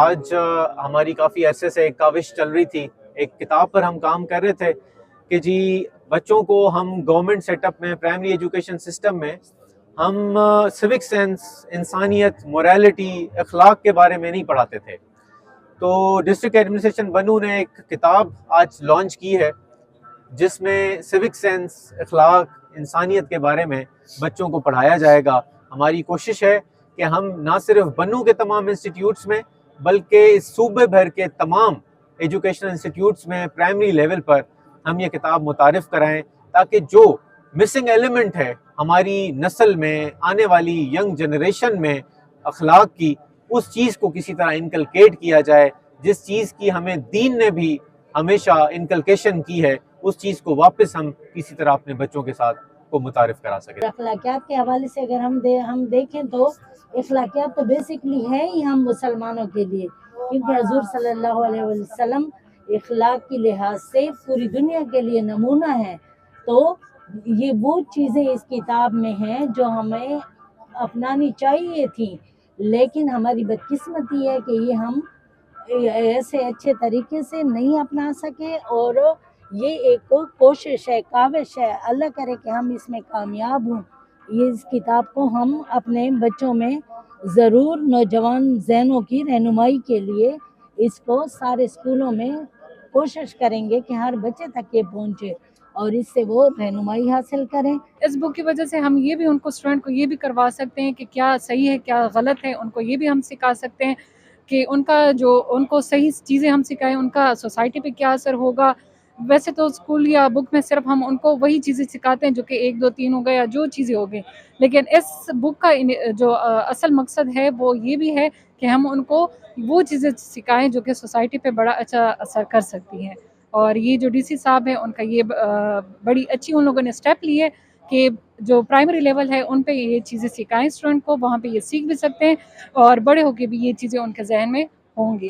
آج ہماری کافی عرصے سے ایک کاوش چل رہی تھی، ایک کتاب پر ہم کام کر رہے تھے کہ جی بچوں کو ہم گورنمنٹ سیٹ اپ میں، پرائمری ایجوکیشن سسٹم میں ہم سوک سینس، انسانیت، موریلٹی، اخلاق کے بارے میں نہیں پڑھاتے تھے۔ تو ڈسٹرکٹ ایڈمنسٹریشن بنو نے ایک کتاب آج لانچ کی ہے جس میں سوک سینس، اخلاق، انسانیت کے بارے میں بچوں کو پڑھایا جائے گا۔ ہماری کوشش ہے کہ ہم نہ صرف بنو کے تمام انسٹیٹیوٹس میں بلکہ اس صوبے بھر کے تمام ایجوکیشنل انسٹیٹیوٹس میں پرائمری لیول پر ہم یہ کتاب متعارف کرائیں، تاکہ جو مسنگ ایلیمنٹ ہے ہماری نسل میں، آنے والی ینگ جنریشن میں اخلاق کی، اس چیز کو کسی طرح انکلکیٹ کیا جائے، جس چیز کی ہمیں دین نے بھی ہمیشہ انکلکیشن کی ہے، اس چیز کو واپس ہم کسی طرح اپنے بچوں کے ساتھ کو متعارف کرا سکیں۔ اخلاقیات کے حوالے سے اگر ہم دیکھیں تو اخلاقیات تو بیسکلی ہے ہی ہم مسلمانوں کے لیے، کیونکہ حضور صلی اللہ علیہ وسلم اخلاق کی لحاظ سے پوری دنیا کے لیے نمونہ ہے۔ تو یہ وہ چیزیں اس کتاب میں ہیں جو ہمیں اپنانی چاہیے تھیں، لیکن ہماری بدقسمتی ہے کہ یہ ہم ایسے اچھے طریقے سے نہیں اپنا سکے، اور یہ ایک کوشش ہے، کاوش ہے، اللہ کرے کہ ہم اس میں کامیاب ہوں۔ یہ اس کتاب کو ہم اپنے بچوں میں ضرور، نوجوان ذہنوں کی رہنمائی کے لیے اس کو سارے اسکولوں میں کوشش کریں گے کہ ہر بچے تک یہ پہنچے اور اس سے وہ رہنمائی حاصل کریں۔ اس بک کی وجہ سے ہم یہ بھی ان کو اسٹوڈنٹ کو یہ بھی کروا سکتے ہیں کہ کیا صحیح ہے کیا غلط ہے، ان کو یہ بھی ہم سکھا سکتے ہیں کہ ان کو صحیح چیزیں ہم سکھائیں، ان کا سوسائٹی پہ کیا اثر ہوگا۔ ویسے تو اسکول یا بک میں صرف ہم ان کو وہی چیزیں سکھاتے ہیں جو کہ 1 2 3 ہو گئے یا جو چیزیں ہو گئی، لیکن اس بک کا جو اصل مقصد ہے وہ یہ بھی ہے کہ ہم ان کو وہ چیزیں سکھائیں جو کہ سوسائٹی پہ بڑا اچھا اثر کر سکتی ہیں۔ اور یہ جو ڈی سی صاحب ہیں ان کا یہ بڑی اچھی ان لوگوں نے اسٹیپ لی ہے کہ جو پرائمری لیول ہے ان پہ یہ چیزیں سکھائیں اسٹوڈنٹ کو، وہاں پہ یہ سیکھ بھی سکتے ہیں اور بڑے ہو کے بھی یہ چیزیں ان کے ذہن میں ہوں گی۔